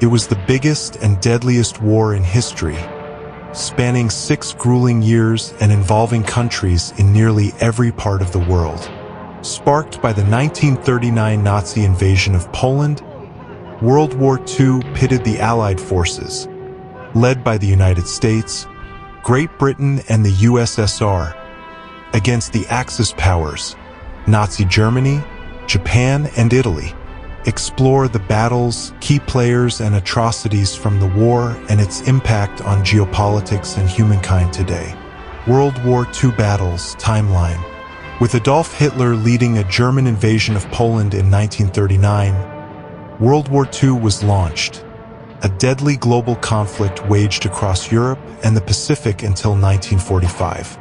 It was the biggest and deadliest war in history, spanning 6 grueling years and involving countries in nearly every part of the world. Sparked by the 1939 Nazi invasion of Poland, World War II pitted the Allied forces, led by the United States, Great Britain and the USSR, against the Axis powers, Nazi Germany, Japan, and Italy. Explore the battles, key players, and atrocities from the war and its impact on geopolitics and humankind today. World War II battles timeline. With Adolf Hitler leading a German invasion of Poland in 1939, World War II was launched. A deadly global conflict waged across Europe and the Pacific until 1945.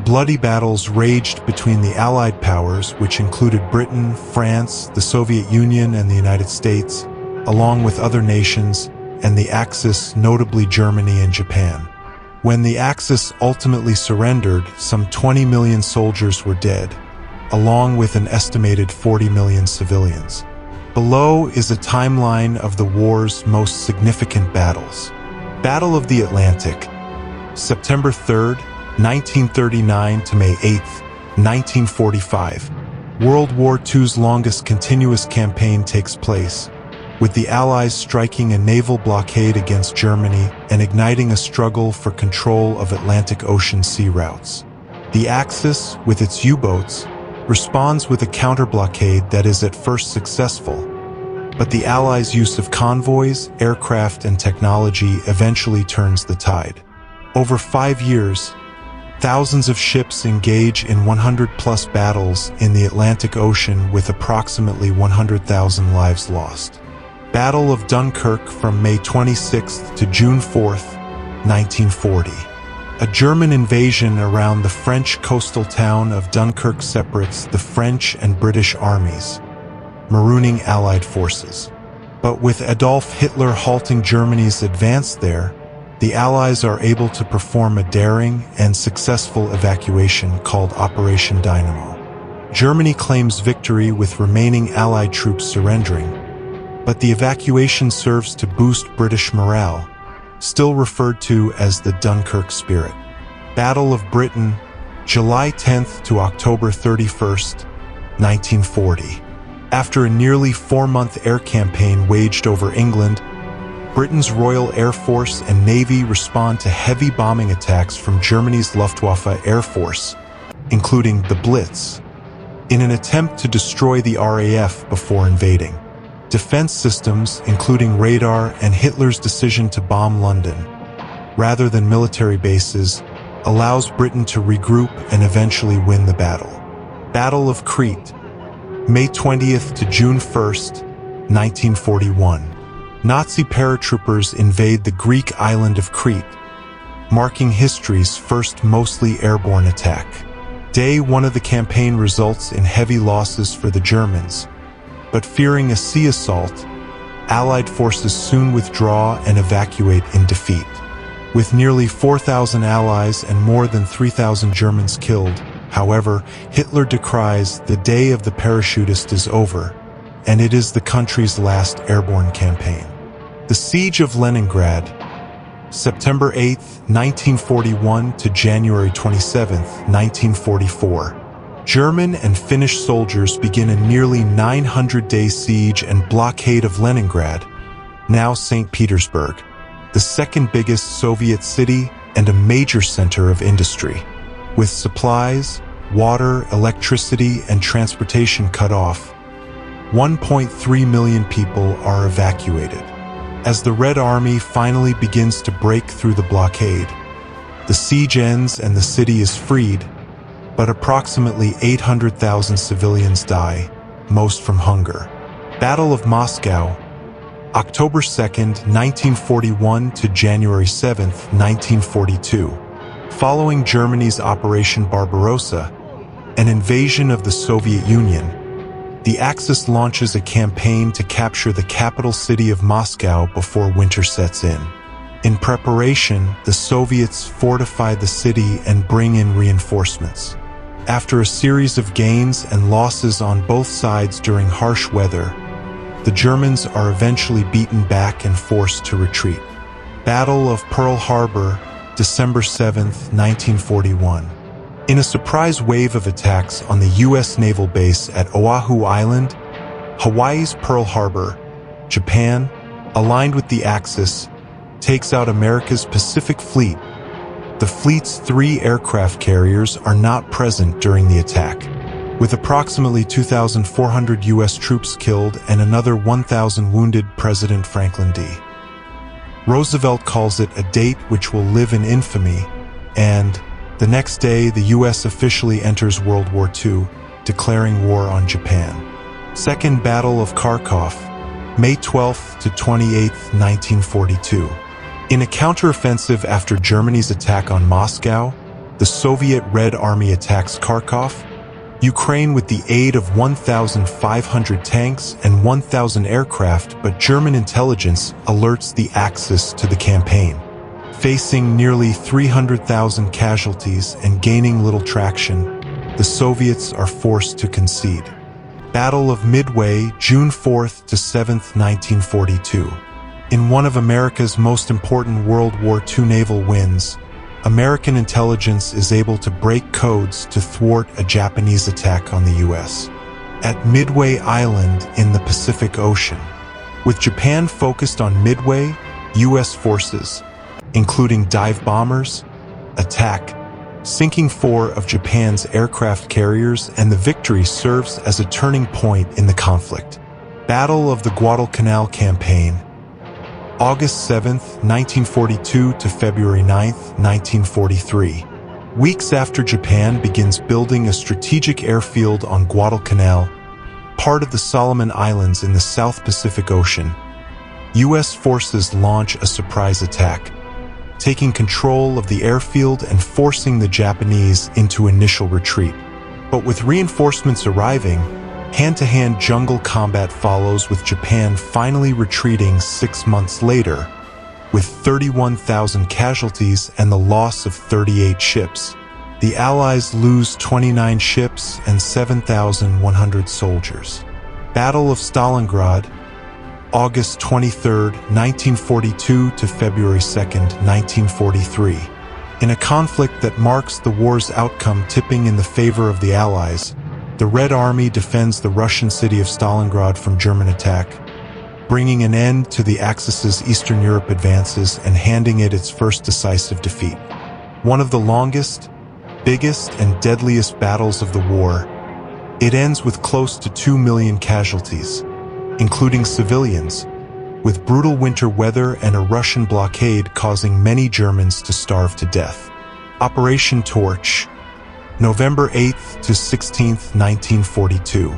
Bloody battles raged between the Allied powers, which included Britain, France, the Soviet Union, and the United States, along with other nations, and the Axis, notably Germany and Japan. When the Axis ultimately surrendered, some 20 million soldiers were dead, along with an estimated 40 million civilians. Below is a timeline of the war's most significant battles. Battle of the Atlantic, September 3rd, 1939 to May 8th, 1945. World War II's longest continuous campaign takes place, with the Allies striking a naval blockade against Germany and igniting a struggle for control of Atlantic Ocean sea routes. The Axis, with its U-boats, responds with a counter-blockade that is at first successful, but the Allies' use of convoys, aircraft, and technology eventually turns the tide. Over 5 years, thousands of ships engage in 100-plus battles in the Atlantic Ocean with approximately 100,000 lives lost. Battle of Dunkirk from May 26th to June 4th, 1940. A German invasion around the French coastal town of Dunkirk separates the French and British armies, marooning Allied forces. But with Adolf Hitler halting Germany's advance there, the Allies are able to perform a daring and successful evacuation called Operation Dynamo. Germany claims victory with remaining Allied troops surrendering, but the evacuation serves to boost British morale, still referred to as the Dunkirk Spirit. Battle of Britain, July 10th to October 31st, 1940. After a nearly 4-month air campaign waged over England, Britain's Royal Air Force and Navy respond to heavy bombing attacks from Germany's Luftwaffe Air Force, including the Blitz, in an attempt to destroy the RAF before invading. Defense systems, including radar, and Hitler's decision to bomb London, rather than military bases, allows Britain to regroup and eventually win the battle. Battle of Crete, May 20th to June 1st, 1941. Nazi paratroopers invade the Greek island of Crete, marking history's first mostly airborne attack. Day 1 of the campaign results in heavy losses for the Germans, but fearing a sea assault, Allied forces soon withdraw and evacuate in defeat. With nearly 4,000 Allies and more than 3,000 Germans killed, however, Hitler decries the day of the parachutist is over, and it is the country's last airborne campaign. The Siege of Leningrad, September 8, 1941 to January 27, 1944. German and Finnish soldiers begin a nearly 900-day siege and blockade of Leningrad, now St. Petersburg, the second biggest Soviet city and a major center of industry. With supplies, water, electricity, and transportation cut off, 1.3 million people are evacuated. As the Red Army finally begins to break through the blockade, the siege ends and the city is freed, but approximately 800,000 civilians die, most from hunger. Battle of Moscow, October 2nd, 1941 to January 7th, 1942. Following Germany's Operation Barbarossa, an invasion of the Soviet Union, the Axis launches a campaign to capture the capital city of Moscow before winter sets in. In preparation, the Soviets fortify the city and bring in reinforcements. After a series of gains and losses on both sides during harsh weather, the Germans are eventually beaten back and forced to retreat. Battle of Pearl Harbor, December 7, 1941. In a surprise wave of attacks on the U.S. naval base at Oahu Island, Hawaii's Pearl Harbor, Japan, aligned with the Axis, takes out America's Pacific Fleet. The fleet's 3 aircraft carriers are not present during the attack, with approximately 2,400 U.S. troops killed and another 1,000 wounded. President Franklin D. Roosevelt calls it a date which will live in infamy, and the next day the U.S. officially enters World War II, declaring war on Japan. Second Battle of Kharkov, May 12 to 28, 1942. In a counteroffensive after Germany's attack on Moscow, the Soviet Red Army attacks Kharkov. Ukraine with the aid of 1,500 tanks and 1,000 aircraft, but German intelligence alerts the Axis to the campaign. Facing nearly 300,000 casualties and gaining little traction, the Soviets are forced to concede. Battle of Midway, June 4th to 7th, 1942. In one of America's most important World War II naval wins, American intelligence is able to break codes to thwart a Japanese attack on the U.S. at Midway Island in the Pacific Ocean. With Japan focused on Midway, U.S. forces, including dive bombers, attack, sinking 4 of Japan's aircraft carriers, and the victory serves as a turning point in the conflict. Battle of the Guadalcanal Campaign, August 7, 1942 to February 9, 1943. Weeks after Japan begins building a strategic airfield on Guadalcanal, part of the Solomon Islands in the South Pacific Ocean, U.S. forces launch a surprise attack, taking control of the airfield and forcing the Japanese into initial retreat. But with reinforcements arriving, hand-to-hand jungle combat follows, with Japan finally retreating 6 months later, with 31,000 casualties and the loss of 38 ships. The Allies lose 29 ships and 7,100 soldiers. Battle of Stalingrad, August 23, 1942 to February 2, 1943. In a conflict that marks the war's outcome tipping in the favor of the Allies, the Red Army defends the Russian city of Stalingrad from German attack, bringing an end to the Axis's Eastern Europe advances and handing it its first decisive defeat. One of the longest, biggest, and deadliest battles of the war, it ends with close to 2 million casualties, including civilians, with brutal winter weather and a Russian blockade causing many Germans to starve to death. Operation Torch, November 8th to 16th, 1942.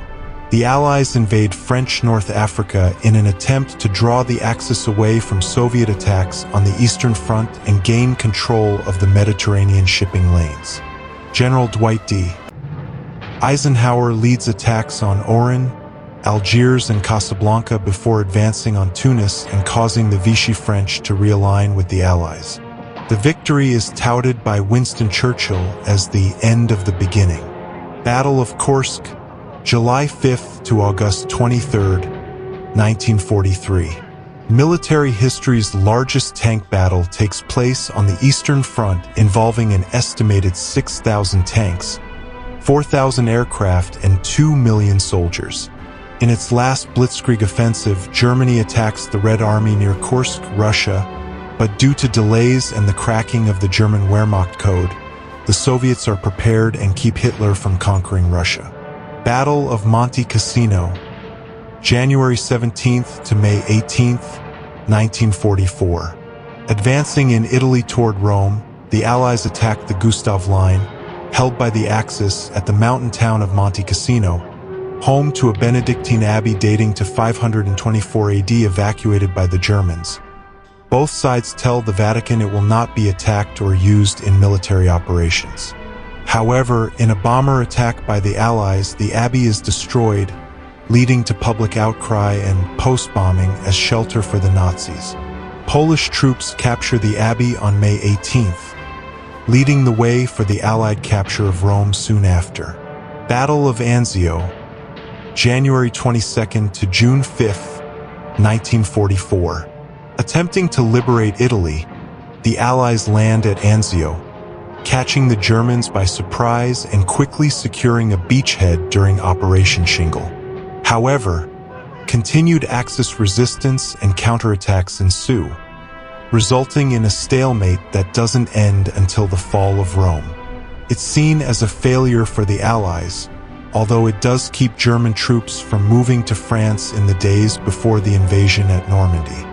The Allies invade French North Africa in an attempt to draw the Axis away from Soviet attacks on the Eastern Front and gain control of the Mediterranean shipping lanes. General Dwight D. Eisenhower leads attacks on Oran, Algiers, and Casablanca before advancing on Tunis and causing the Vichy French to realign with the Allies. The victory is touted by Winston Churchill as the end of the beginning. Battle of Kursk, July 5th to August 23rd, 1943. Military history's largest tank battle takes place on the Eastern Front, involving an estimated 6,000 tanks, 4,000 aircraft, and 2 million soldiers. In its last blitzkrieg offensive, Germany attacks the Red Army near Kursk, Russia, but due to delays and the cracking of the German Wehrmacht code, the Soviets are prepared and keep Hitler from conquering Russia. Battle of Monte Cassino, January 17th to May 18th, 1944. Advancing in Italy toward Rome, the Allies attacked the Gustav Line, held by the Axis, at the mountain town of Monte Cassino, home to a Benedictine abbey dating to 524 AD, evacuated by the Germans. Both sides tell the Vatican it will not be attacked or used in military operations. However, in a bomber attack by the Allies, the abbey is destroyed, leading to public outcry and post-bombing as shelter for the Nazis. Polish troops capture the abbey on May 18th, leading the way for the Allied capture of Rome soon after. Battle of Anzio, January 22nd to June 5th, 1944. Attempting to liberate Italy, the Allies land at Anzio, catching the Germans by surprise and quickly securing a beachhead during Operation Shingle. However, continued Axis resistance and counterattacks ensue, resulting in a stalemate that doesn't end until the fall of Rome. It's seen as a failure for the Allies, although it does keep German troops from moving to France in the days before the invasion at Normandy.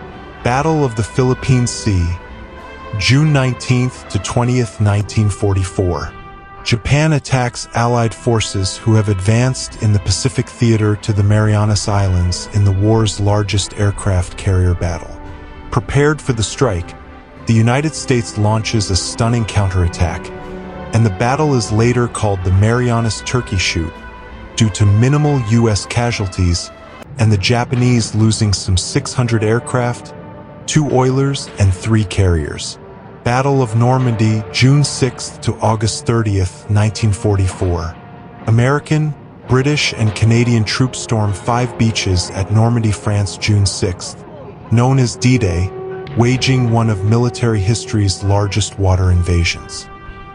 Battle of the Philippine Sea, June 19th to 20th, 1944. Japan attacks Allied forces who have advanced in the Pacific Theater to the Marianas Islands in the war's largest aircraft carrier battle. Prepared for the strike, the United States launches a stunning counterattack, and the battle is later called the Marianas Turkey Shoot due to minimal U.S. casualties and the Japanese losing some 600 aircraft, 2 oilers, and 3 carriers. Battle of Normandy, June 6th to August 30th, 1944. American, British, and Canadian troops storm 5 beaches at Normandy, France, June 6th, known as D-Day, waging one of military history's largest water invasions.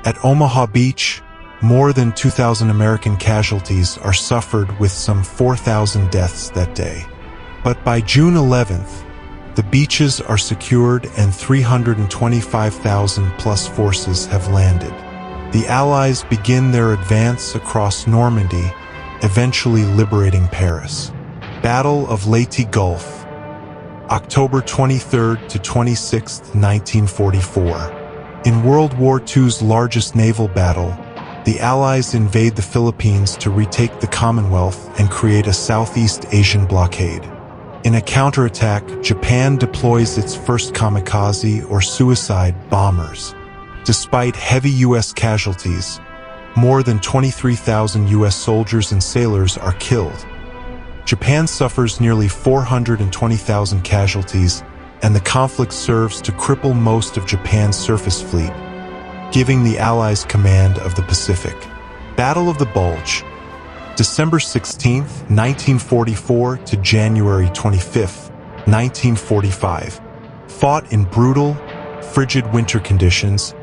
At Omaha Beach, more than 2,000 American casualties are suffered with some 4,000 deaths that day. But by June 11th, the beaches are secured and 325,000 plus forces have landed. The Allies begin their advance across Normandy, eventually liberating Paris. Battle of Leyte Gulf, October 23rd to 26th, 1944. In World War II's largest naval battle, the Allies invade the Philippines to retake the Commonwealth and create a Southeast Asian blockade. In a counterattack, Japan deploys its first kamikaze or suicide bombers. Despite heavy U.S. casualties, more than 23,000 U.S. soldiers and sailors are killed. Japan suffers nearly 420,000 casualties, and the conflict serves to cripple most of Japan's surface fleet, giving the Allies command of the Pacific. Battle of the Bulge, December 16, 1944 to January 25, 1945. Fought in brutal, frigid winter conditions,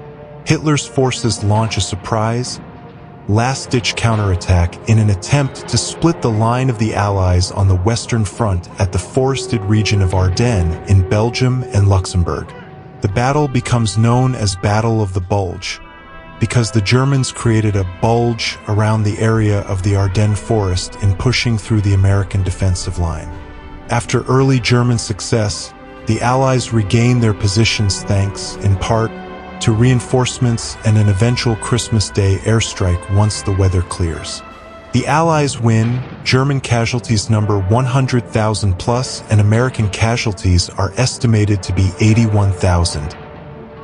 Hitler's forces launch a surprise, last-ditch counterattack in an attempt to split the line of the Allies on the Western Front at the forested region of Ardennes in Belgium and Luxembourg. The battle becomes known as Battle of the Bulge, because the Germans created a bulge around the area of the Ardennes forest in pushing through the American defensive line. After early German success, the Allies regained their positions thanks, in part, to reinforcements and an eventual Christmas Day airstrike once the weather clears. The Allies win, German casualties number 100,000 plus, and American casualties are estimated to be 81,000.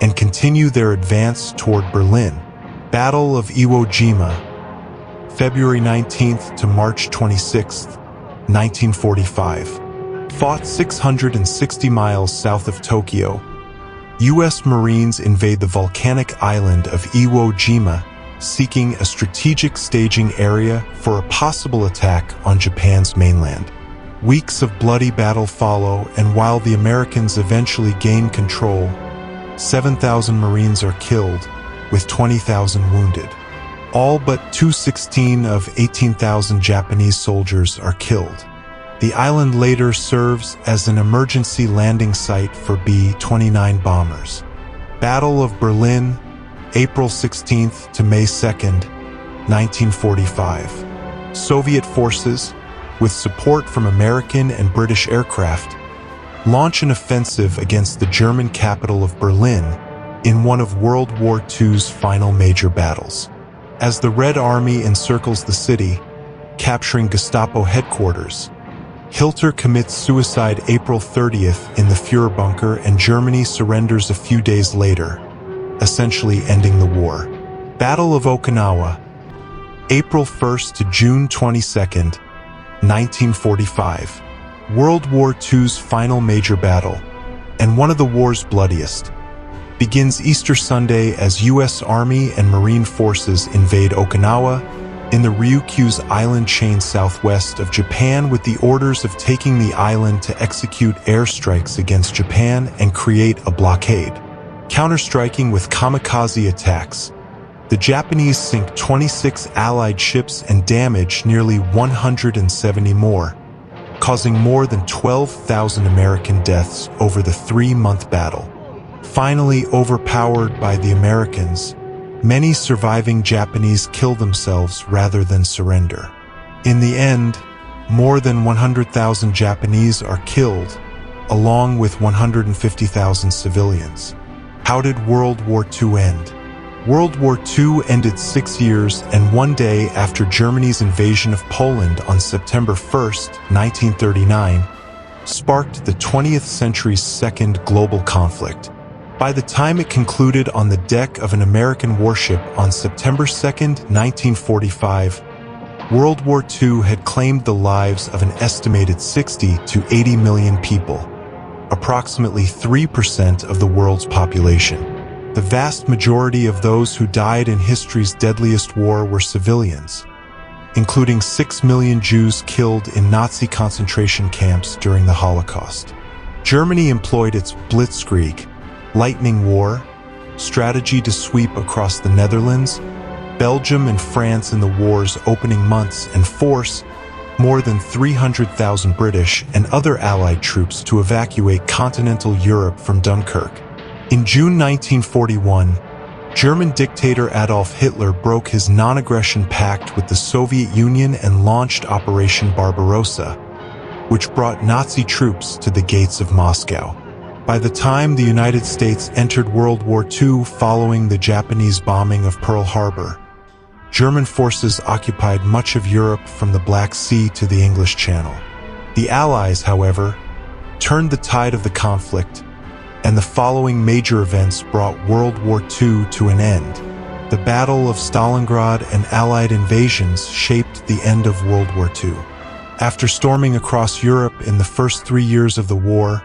And continue their advance toward Berlin. Battle of Iwo Jima, February 19th to March 26th, 1945. Fought 660 miles south of Tokyo, U.S. Marines invade the volcanic island of Iwo Jima, seeking a strategic staging area for a possible attack on Japan's mainland. Weeks of bloody battle follow, and while the Americans eventually gain control, 7,000 Marines are killed, with 20,000 wounded. All but 216 of 18,000 Japanese soldiers are killed. The island later serves as an emergency landing site for B-29 bombers. Battle of Berlin, April 16th to May 2nd, 1945. Soviet forces, with support from American and British aircraft, launch an offensive against the German capital of Berlin in one of World War II's final major battles. As the Red Army encircles the city, capturing Gestapo headquarters, Hitler commits suicide April 30th in the Führer bunker, and Germany surrenders a few days later, essentially ending the war. Battle of Okinawa, April 1st to June 22nd, 1945. World War II's final major battle, and one of the war's bloodiest, begins Easter Sunday as U.S. Army and Marine forces invade Okinawa, in the Ryukyu's island chain southwest of Japan with the orders of taking the island to execute airstrikes against Japan and create a blockade. Counterstriking with kamikaze attacks, the Japanese sink 26 Allied ships and damage nearly 170 more, causing more than 12,000 American deaths over the 3-month battle. Finally overpowered by the Americans, many surviving Japanese kill themselves rather than surrender. In the end, more than 100,000 Japanese are killed, along with 150,000 civilians. How did World War II end? World War II ended 6 years and 1 day after Germany's invasion of Poland on September 1, 1939, sparked the 20th century's second global conflict. By the time it concluded on the deck of an American warship on September 2, 1945, World War II had claimed the lives of an estimated 60 to 80 million people, approximately 3% of the world's population. The vast majority of those who died in history's deadliest war were civilians, including 6 million Jews killed in Nazi concentration camps during the Holocaust. Germany employed its Blitzkrieg, lightning war, strategy to sweep across the Netherlands, Belgium and France in the war's opening months and force more than 300,000 British and other Allied troops to evacuate continental Europe from Dunkirk. In June 1941, German dictator Adolf Hitler broke his non-aggression pact with the Soviet Union and launched Operation Barbarossa, which brought Nazi troops to the gates of Moscow. By the time the United States entered World War II following the Japanese bombing of Pearl Harbor, German forces occupied much of Europe from the Black Sea to the English Channel. The Allies, however, turned the tide of the conflict, and the following major events brought World War II to an end. The Battle of Stalingrad and Allied invasions shaped the end of World War II. After storming across Europe in the first 3 years of the war,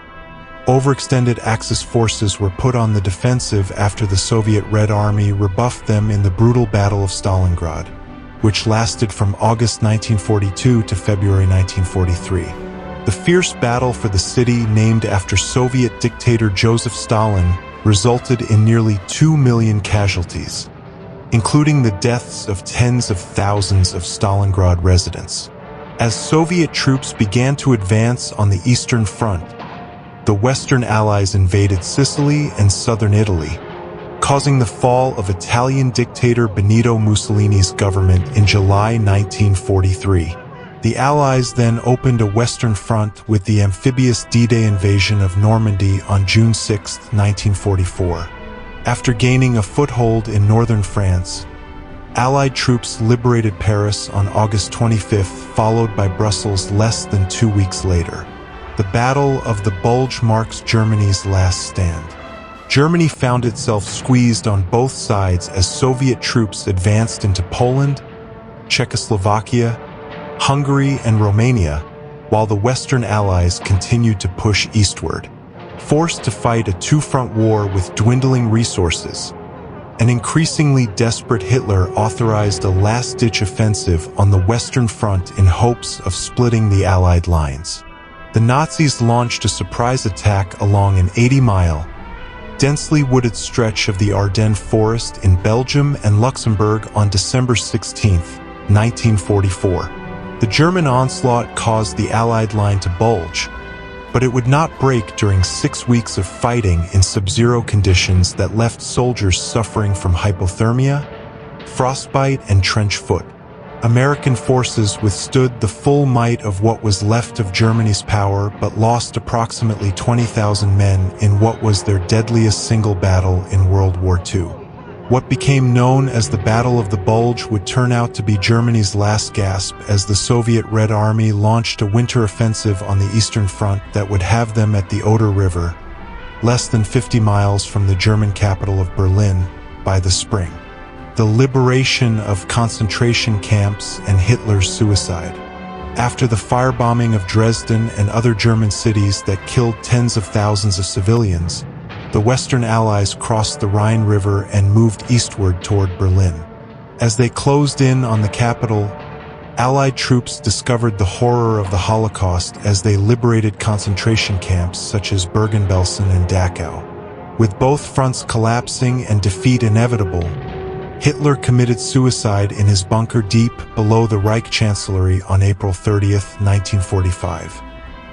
overextended Axis forces were put on the defensive after the Soviet Red Army rebuffed them in the brutal Battle of Stalingrad, which lasted from August 1942 to February 1943. The fierce battle for the city, named after Soviet dictator Joseph Stalin, resulted in nearly 2 million casualties, including the deaths of tens of thousands of Stalingrad residents. As Soviet troops began to advance on the Eastern Front, the Western Allies invaded Sicily and southern Italy, causing the fall of Italian dictator Benito Mussolini's government in July 1943. The Allies then opened a Western Front with the amphibious D-Day invasion of Normandy on June 6, 1944. After gaining a foothold in northern France, Allied troops liberated Paris on August 25, followed by Brussels less than 2 weeks later. The Battle of the Bulge marks Germany's last stand. Germany found itself squeezed on both sides as Soviet troops advanced into Poland, Czechoslovakia, Hungary, and Romania, while the Western Allies continued to push eastward. Forced to fight a two-front war with dwindling resources, an increasingly desperate Hitler authorized a last-ditch offensive on the Western Front in hopes of splitting the Allied lines. The Nazis launched a surprise attack along an 80-mile, densely wooded stretch of the Ardennes forest in Belgium and Luxembourg on December 16, 1944. The German onslaught caused the Allied line to bulge, but it would not break during 6 weeks of fighting in sub-zero conditions that left soldiers suffering from hypothermia, frostbite, and trench foot. American forces withstood the full might of what was left of Germany's power but lost approximately 20,000 men in what was their deadliest single battle in World War II. What became known as the Battle of the Bulge would turn out to be Germany's last gasp as the Soviet Red Army launched a winter offensive on the Eastern Front that would have them at the Oder River, less than 50 miles from the German capital of Berlin, by the spring. The liberation of concentration camps and Hitler's suicide. After the firebombing of Dresden and other German cities that killed tens of thousands of civilians, the Western Allies crossed the Rhine River and moved eastward toward Berlin. As they closed in on the capital, Allied troops discovered the horror of the Holocaust as they liberated concentration camps such as Bergen-Belsen and Dachau. With both fronts collapsing and defeat inevitable, Hitler committed suicide in his bunker deep below the Reich Chancellery on April 30, 1945.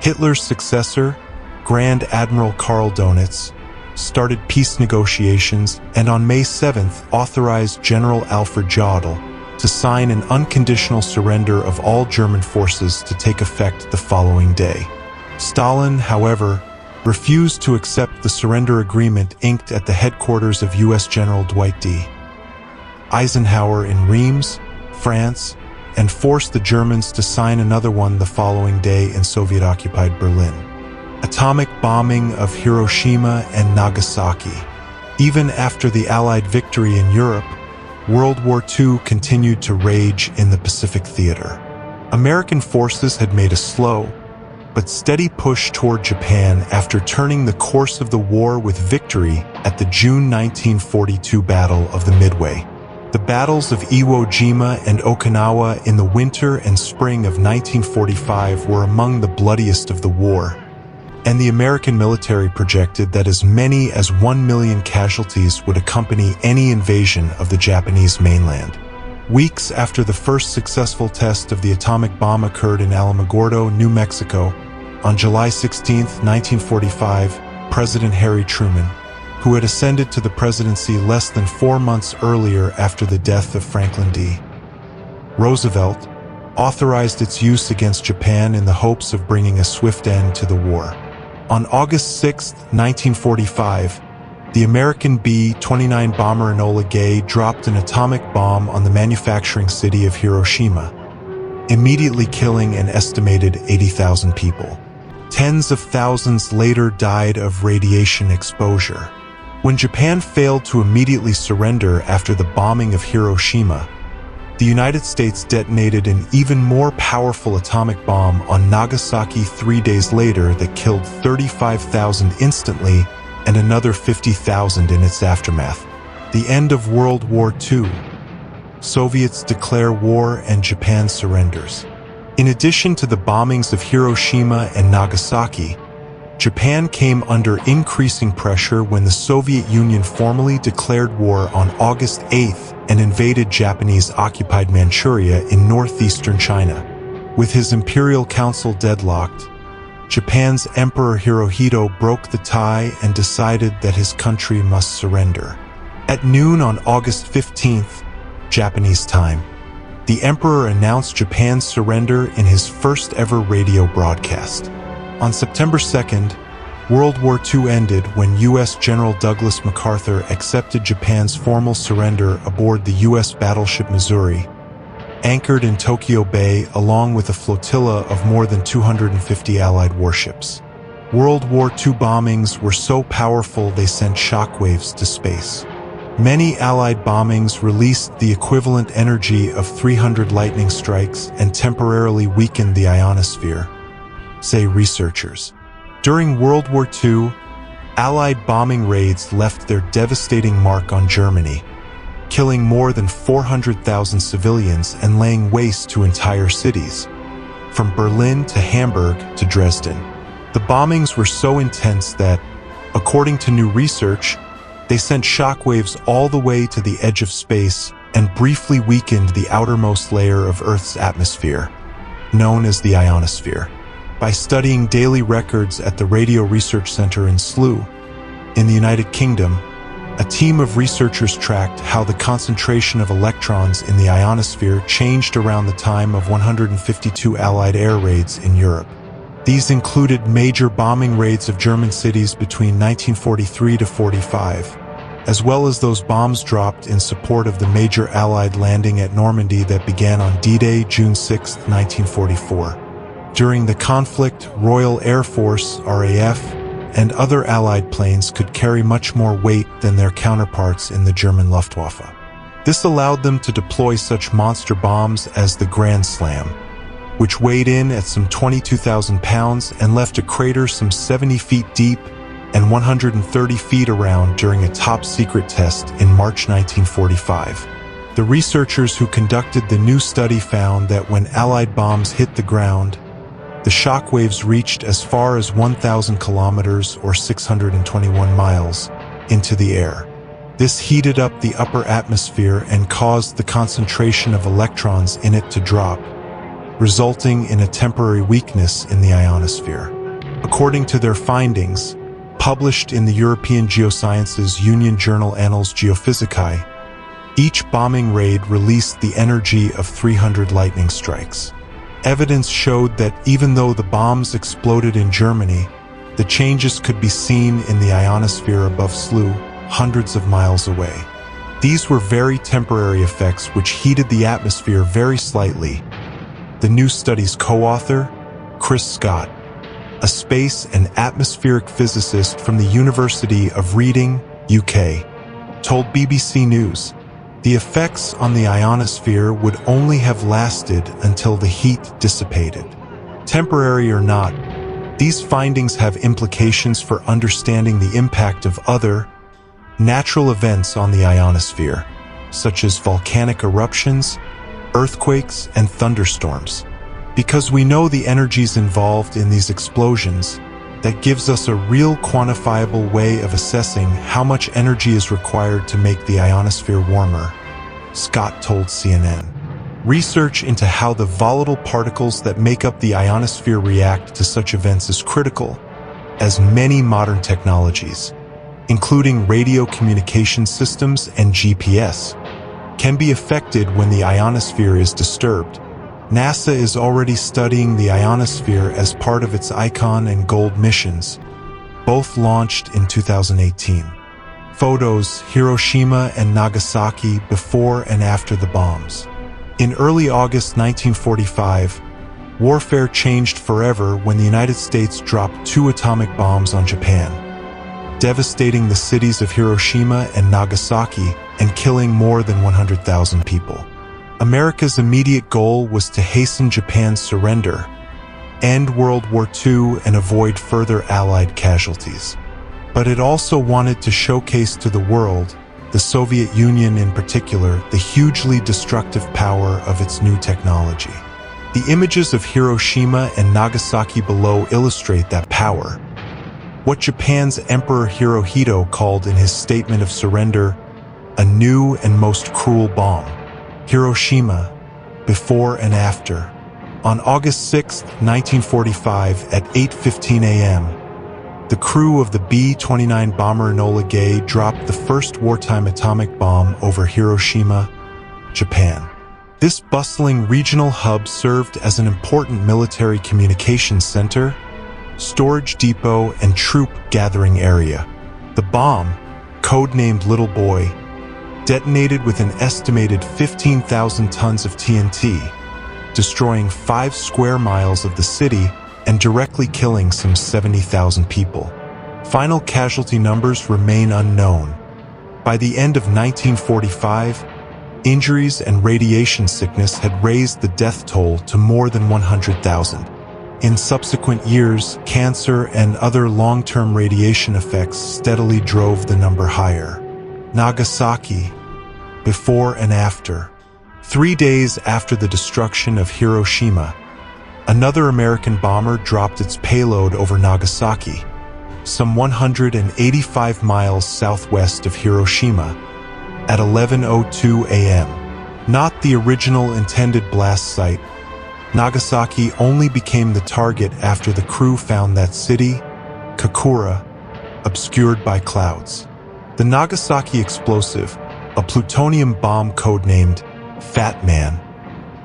Hitler's successor, Grand Admiral Karl Donitz, started peace negotiations and on May 7th authorized General Alfred Jodl to sign an unconditional surrender of all German forces to take effect the following day. Stalin, however, refused to accept the surrender agreement inked at the headquarters of U.S. General Dwight D. Eisenhower in Reims, France, and forced the Germans to sign another one the following day in Soviet-occupied Berlin. Atomic bombing of Hiroshima and Nagasaki. Even after the Allied victory in Europe, World War II continued to rage in the Pacific Theater. American forces had made a slow but steady push toward Japan after turning the course of the war with victory at the June 1942 Battle of the Midway. The battles of Iwo Jima and Okinawa in the winter and spring of 1945 were among the bloodiest of the war, and the American military projected that as many as 1 million casualties would accompany any invasion of the Japanese mainland. Weeks after the first successful test of the atomic bomb occurred in Alamogordo, New Mexico, on July 16, 1945, President Harry Truman, who had ascended to the presidency less than 4 months earlier after the death of Franklin D. Roosevelt, authorized its use against Japan in the hopes of bringing a swift end to the war. On August 6, 1945, the American B-29 bomber Enola Gay dropped an atomic bomb on the manufacturing city of Hiroshima, immediately killing an estimated 80,000 people. Tens of thousands later died of radiation exposure. When Japan failed to immediately surrender after the bombing of Hiroshima, the United States detonated an even more powerful atomic bomb on Nagasaki 3 days later that killed 35,000 instantly and another 50,000 in its aftermath. The end of World War II. Soviets declare war and Japan surrenders. In addition to the bombings of Hiroshima and Nagasaki, Japan came under increasing pressure when the Soviet Union formally declared war on August 8th and invaded Japanese-occupied Manchuria in northeastern China. With his imperial council deadlocked, Japan's Emperor Hirohito broke the tie and decided that his country must surrender. At noon on August 15th, Japanese time, the emperor announced Japan's surrender in his first-ever radio broadcast. On September 2nd, World War II ended when U.S. General Douglas MacArthur accepted Japan's formal surrender aboard the U.S. battleship Missouri, anchored in Tokyo Bay along with a flotilla of more than 250 Allied warships. World War II bombings were so powerful they sent shockwaves to space. Many Allied bombings released the equivalent energy of 300 lightning strikes and temporarily weakened the ionosphere, say researchers. During World War II, Allied bombing raids left their devastating mark on Germany, killing more than 400,000 civilians and laying waste to entire cities, from Berlin to Hamburg to Dresden. The bombings were so intense that, according to new research, they sent shockwaves all the way to the edge of space and briefly weakened the outermost layer of Earth's atmosphere, known as the ionosphere. By studying daily records at the Radio Research Center in Slough, in the United Kingdom, a team of researchers tracked how the concentration of electrons in the ionosphere changed around the time of 152 Allied air raids in Europe. These included major bombing raids of German cities between 1943 to 45, as well as those bombs dropped in support of the major Allied landing at Normandy that began on D-Day, June 6, 1944. During the conflict, Royal Air Force, RAF, and other Allied planes could carry much more weight than their counterparts in the German Luftwaffe. This allowed them to deploy such monster bombs as the Grand Slam, which weighed in at some 22,000 pounds and left a crater some 70 feet deep and 130 feet around during a top-secret test in March 1945. The researchers who conducted the new study found that when Allied bombs hit the ground, the shockwaves reached as far as 1,000 kilometers or 621 miles into the air. This heated up the upper atmosphere and caused the concentration of electrons in it to drop, resulting in a temporary weakness in the ionosphere. According to their findings, published in the European Geosciences Union journal Annals Geophysicae, each bombing raid released the energy of 300 lightning strikes. Evidence showed that even though the bombs exploded in Germany, the changes could be seen in the ionosphere above Slough, hundreds of miles away. These were very temporary effects which heated the atmosphere very slightly. The new study's co-author, Chris Scott, a space and atmospheric physicist from the University of Reading, UK, told BBC News, the effects on the ionosphere would only have lasted until the heat dissipated. Temporary or not, these findings have implications for understanding the impact of other natural events on the ionosphere, such as volcanic eruptions, earthquakes, and thunderstorms. Because we know the energies involved in these explosions, that gives us a real quantifiable way of assessing how much energy is required to make the ionosphere warmer, Scott told CNN. Research into how the volatile particles that make up the ionosphere react to such events is critical, as many modern technologies, including radio communication systems and GPS, can be affected when the ionosphere is disturbed. NASA is already studying the ionosphere as part of its ICON and GOLD missions, both launched in 2018. Photos: Hiroshima and Nagasaki before and after the bombs. In early August 1945, warfare changed forever when the United States dropped 2 atomic bombs on Japan, devastating the cities of Hiroshima and Nagasaki and killing more than 100,000 people. America's immediate goal was to hasten Japan's surrender, end World War II, and avoid further Allied casualties. But it also wanted to showcase to the world, the Soviet Union in particular, the hugely destructive power of its new technology. The images of Hiroshima and Nagasaki below illustrate that power. What Japan's Emperor Hirohito called in his statement of surrender, a new and most cruel bomb. Hiroshima, before and after. On August 6, 1945, at 8:15 a.m., the crew of the B-29 bomber Enola Gay dropped the first wartime atomic bomb over Hiroshima, Japan. This bustling regional hub served as an important military communications center, storage depot, and troop gathering area. The bomb, codenamed Little Boy, detonated with an estimated 15,000 tons of TNT, destroying 5 square miles of the city and directly killing some 70,000 people. Final casualty numbers remain unknown. By the end of 1945, injuries and radiation sickness had raised the death toll to more than 100,000. In subsequent years, cancer and other long-term radiation effects steadily drove the number higher. Nagasaki, before and after. 3 days after the destruction of Hiroshima, another American bomber dropped its payload over Nagasaki, some 185 miles southwest of Hiroshima, at 11:02 a.m. Not the original intended blast site, Nagasaki only became the target after the crew found that city, Kakura, obscured by clouds. The Nagasaki explosive, a plutonium bomb codenamed Fat Man,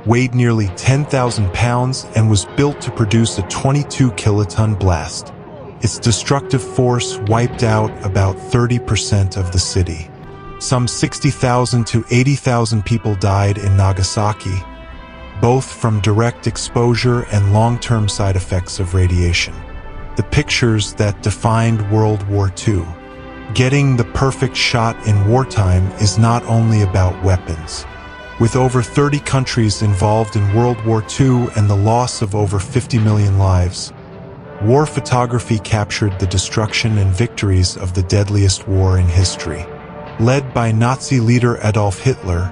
weighed nearly 10,000 pounds and was built to produce a 22-kiloton blast. Its destructive force wiped out about 30% of the city. Some 60,000 to 80,000 people died in Nagasaki, both from direct exposure and long-term side effects of radiation. The pictures that defined World War II. Getting the perfect shot in wartime is not only about weapons. With over 30 countries involved in World War II and the loss of over 50 million lives, war photography captured the destruction and victories of the deadliest war in history. Led by Nazi leader Adolf Hitler,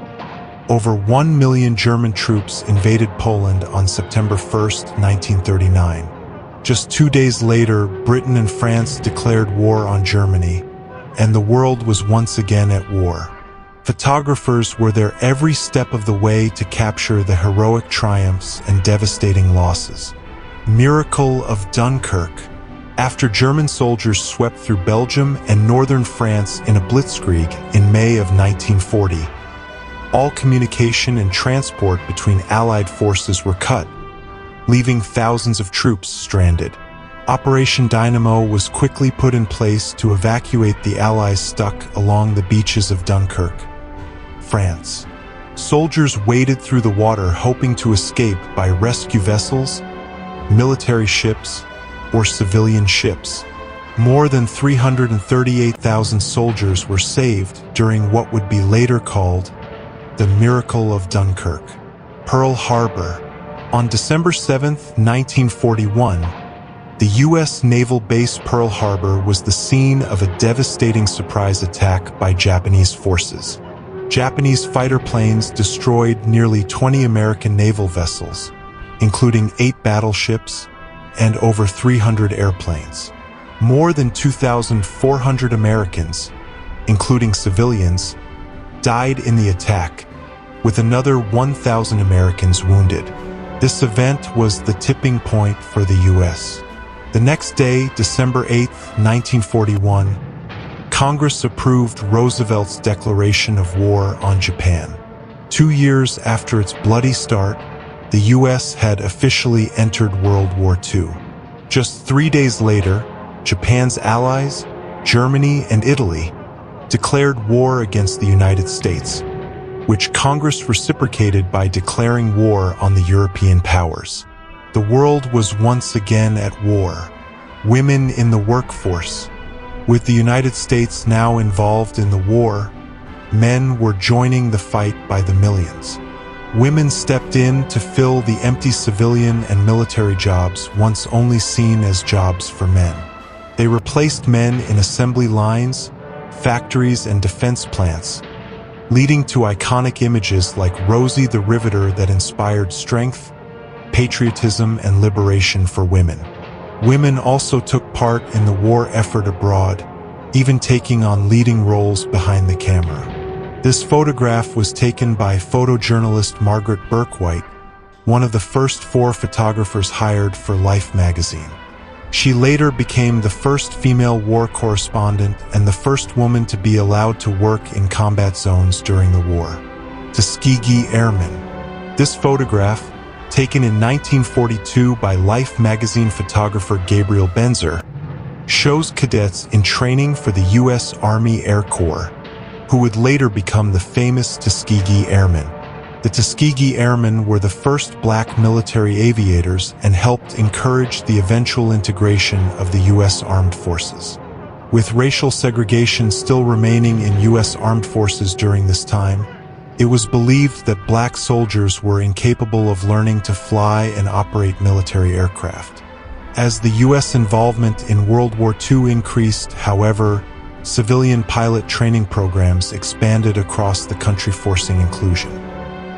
Over 1 million German troops invaded Poland on September 1, 1939. Just 2 days later, Britain and France declared war on Germany, and the world was once again at war. Photographers were there every step of the way to capture the heroic triumphs and devastating losses. Miracle of Dunkirk. After German soldiers swept through Belgium and northern France in a blitzkrieg in May of 1940, all communication and transport between Allied forces were cut, leaving thousands of troops stranded. Operation Dynamo was quickly put in place to evacuate the Allies stuck along the beaches of Dunkirk, France. Soldiers waded through the water hoping to escape by rescue vessels, military ships, or civilian ships. More than 338,000 soldiers were saved during what would be later called the Miracle of Dunkirk. Pearl Harbor. On December 7, 1941, the U.S. naval base Pearl Harbor was the scene of a devastating surprise attack by Japanese forces. Japanese fighter planes destroyed nearly 20 American naval vessels, including 8 battleships and over 300 airplanes. More than 2,400 Americans, including civilians, died in the attack, with another 1,000 Americans wounded. This event was the tipping point for the U.S. The next day, December 8, 1941, Congress approved Roosevelt's declaration of war on Japan. 2 years after its bloody start, the U.S. had officially entered World War II. Just 3 days later, Japan's allies, Germany and Italy, declared war against the United States, which Congress reciprocated by declaring war on the European powers. The world was once again at war. Women in the workforce. With the United States now involved in the war, men were joining the fight by the millions. Women stepped in to fill the empty civilian and military jobs once only seen as jobs for men. They replaced men in assembly lines, factories and defense plants, leading to iconic images like Rosie the Riveter that inspired strength, patriotism, and liberation for women. Women also took part in the war effort abroad, even taking on leading roles behind the camera. This photograph was taken by photojournalist Margaret Bourke-White, one of the first 4 photographers hired for Life magazine. She later became the first female war correspondent and the first woman to be allowed to work in combat zones during the war. Tuskegee Airmen. This photograph, taken in 1942 by Life magazine photographer Gabriel Benzer, shows cadets in training for the U.S. Army Air Corps, who would later become the famous Tuskegee Airmen. The Tuskegee Airmen were the first black military aviators and helped encourage the eventual integration of the U.S. Armed Forces. With racial segregation still remaining in U.S. Armed Forces during this time, it was believed that black soldiers were incapable of learning to fly and operate military aircraft. As the U.S. involvement in World War II increased, however, civilian pilot training programs expanded across the country, forcing inclusion.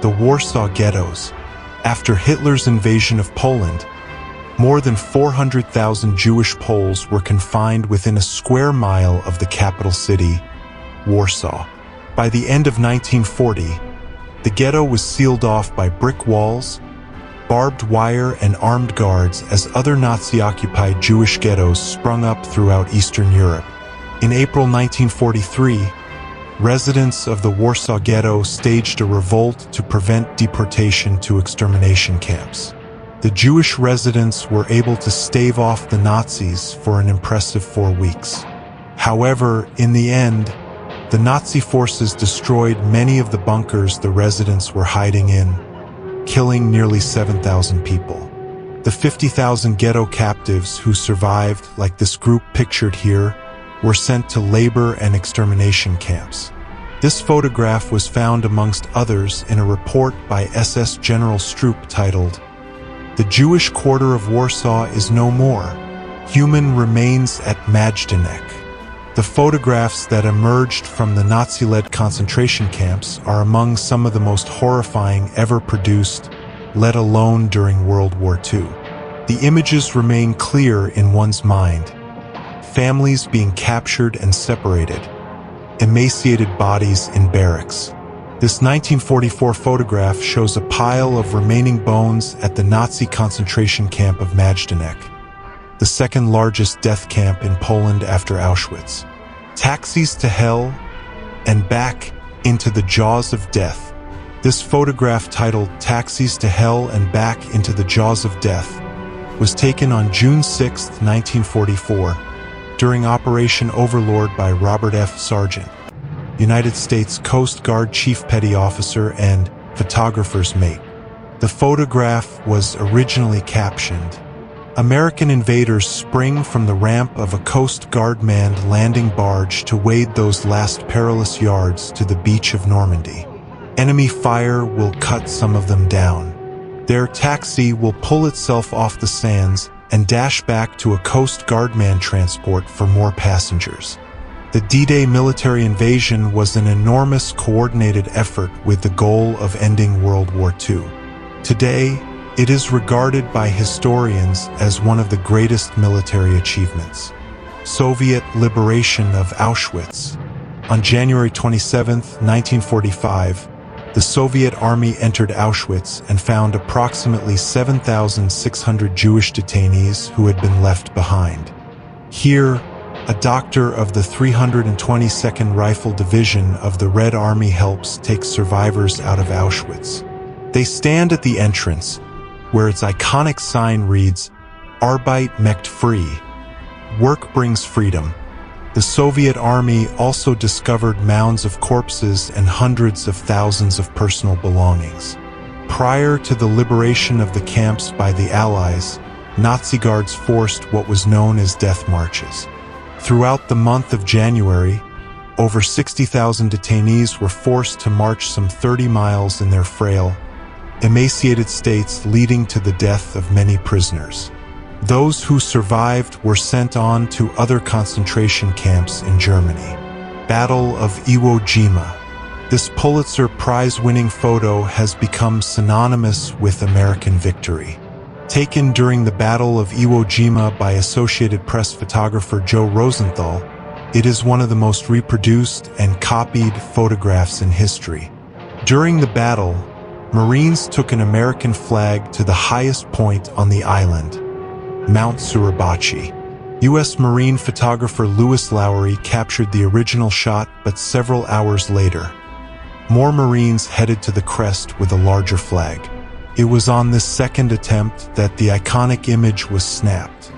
The Warsaw Ghettos. After Hitler's invasion of Poland, more than 400,000 Jewish Poles were confined within a square mile of the capital city, Warsaw. By the end of 1940, the ghetto was sealed off by brick walls, barbed wire, and armed guards as other Nazi-occupied Jewish ghettos sprung up throughout Eastern Europe. In April 1943, residents of the Warsaw Ghetto staged a revolt to prevent deportation to extermination camps. The Jewish residents were able to stave off the Nazis for an impressive 4 weeks. However, in the end, the Nazi forces destroyed many of the bunkers the residents were hiding in, killing nearly 7,000 people. The 50,000 ghetto captives who survived, like this group pictured here, were sent to labor and extermination camps. This photograph was found amongst others in a report by SS General Stroop titled, "The Jewish Quarter of Warsaw is no more. Human remains at Majdanek." The photographs that emerged from the Nazi-led concentration camps are among some of the most horrifying ever produced, let alone during World War II. The images remain clear in one's mind. Families being captured and separated, emaciated bodies in barracks. This 1944 photograph shows a pile of remaining bones at the Nazi concentration camp of Majdanek, the second largest death camp in Poland after Auschwitz. Taxis to hell and back into the jaws of death. This photograph, titled Taxis to Hell and Back into the Jaws of Death, was taken on June 6, 1944, during Operation Overlord by Robert F. Sargent, United States Coast Guard Chief Petty Officer and photographer's mate. The photograph was originally captioned, "American invaders spring from the ramp of a Coast Guard manned landing barge to wade those last perilous yards to the beach of Normandy. Enemy fire will cut some of them down. Their taxi will pull itself off the sands and dash back to a Coast Guard manned transport for more passengers." The D-Day military invasion was an enormous coordinated effort with the goal of ending World War II. Today, it is regarded by historians as one of the greatest military achievements. Soviet liberation of Auschwitz. On January 27, 1945, the Soviet army entered Auschwitz and found approximately 7,600 Jewish detainees who had been left behind. Here, a doctor of the 322nd Rifle Division of the Red Army helps take survivors out of Auschwitz. They stand at the entrance, where its iconic sign reads, "Arbeit macht frei," work brings freedom. The Soviet army also discovered mounds of corpses and hundreds of thousands of personal belongings. Prior to the liberation of the camps by the Allies, Nazi guards forced what was known as death marches. Throughout the month of January, over 60,000 detainees were forced to march some 30 miles in their frail, emaciated states, leading to the death of many prisoners. Those who survived were sent on to other concentration camps in Germany. Battle of Iwo Jima. This Pulitzer Prize-winning photo has become synonymous with American victory. Taken during the Battle of Iwo Jima by Associated Press photographer Joe Rosenthal, it is one of the most reproduced and copied photographs in history. During the battle, Marines took an American flag to the highest point on the island, Mount Suribachi. U.S. Marine photographer Lewis Lowery captured the original shot, but several hours later, more Marines headed to the crest with a larger flag. It was on this second attempt that the iconic image was snapped.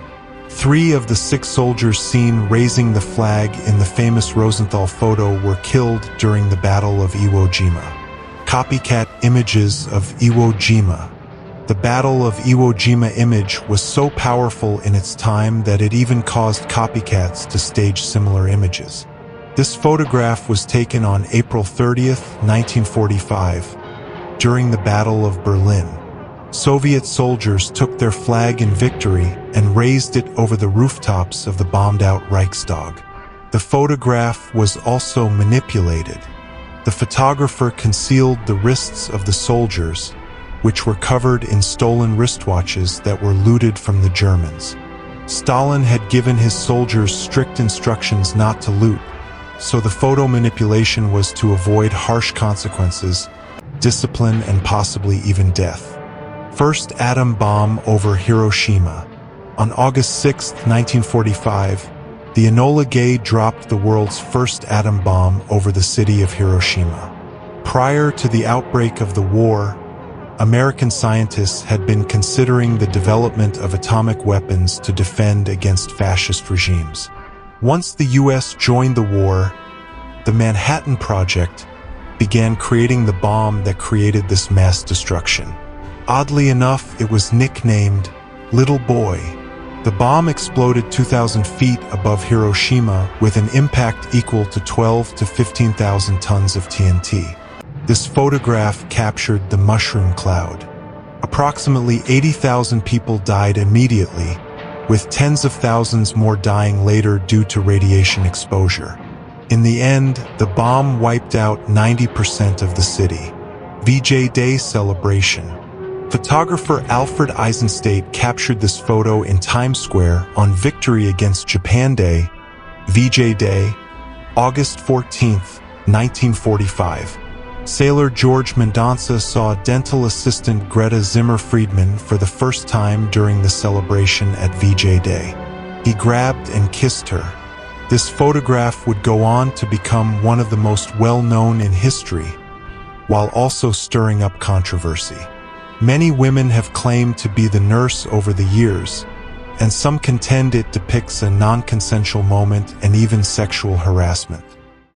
3 of the 6 soldiers seen raising the flag in the famous Rosenthal photo were killed during the Battle of Iwo Jima. Copycat images of Iwo Jima. The Battle of Iwo Jima image was so powerful in its time that it even caused copycats to stage similar images. This photograph was taken on April 30th, 1945, during the Battle of Berlin. Soviet soldiers took their flag in victory and raised it over the rooftops of the bombed-out Reichstag. The photograph was also manipulated. The photographer concealed the wrists of the soldiers, which were covered in stolen wristwatches that were looted from the Germans. Stalin had given his soldiers strict instructions not to loot, so the photo manipulation was to avoid harsh consequences, discipline, and possibly even death. First atom bomb over Hiroshima. On August 6, 1945, the Enola Gay dropped the world's first atom bomb over the city of Hiroshima. Prior to the outbreak of the war, American scientists had been considering the development of atomic weapons to defend against fascist regimes. Once the U.S. joined the war, the Manhattan Project began creating the bomb that created this mass destruction. Oddly enough, it was nicknamed Little Boy. The bomb exploded 2,000 feet above Hiroshima with an impact equal to 12 to 15,000 tons of TNT. This photograph captured the mushroom cloud. Approximately 80,000 people died immediately, with tens of thousands more dying later due to radiation exposure. In the end, the bomb wiped out 90% of the city. VJ Day celebration. Photographer Alfred Eisenstadt captured this photo in Times Square on Victory Against Japan Day, VJ Day, August 14, 1945. Sailor George Mendonça saw dental assistant Greta Zimmer-Friedman for the first time during the celebration at VJ Day. He grabbed and kissed her. This photograph would go on to become one of the most well-known in history, while also stirring up controversy. Many women have claimed to be the nurse over the years, and some contend it depicts a non-consensual moment and even sexual harassment.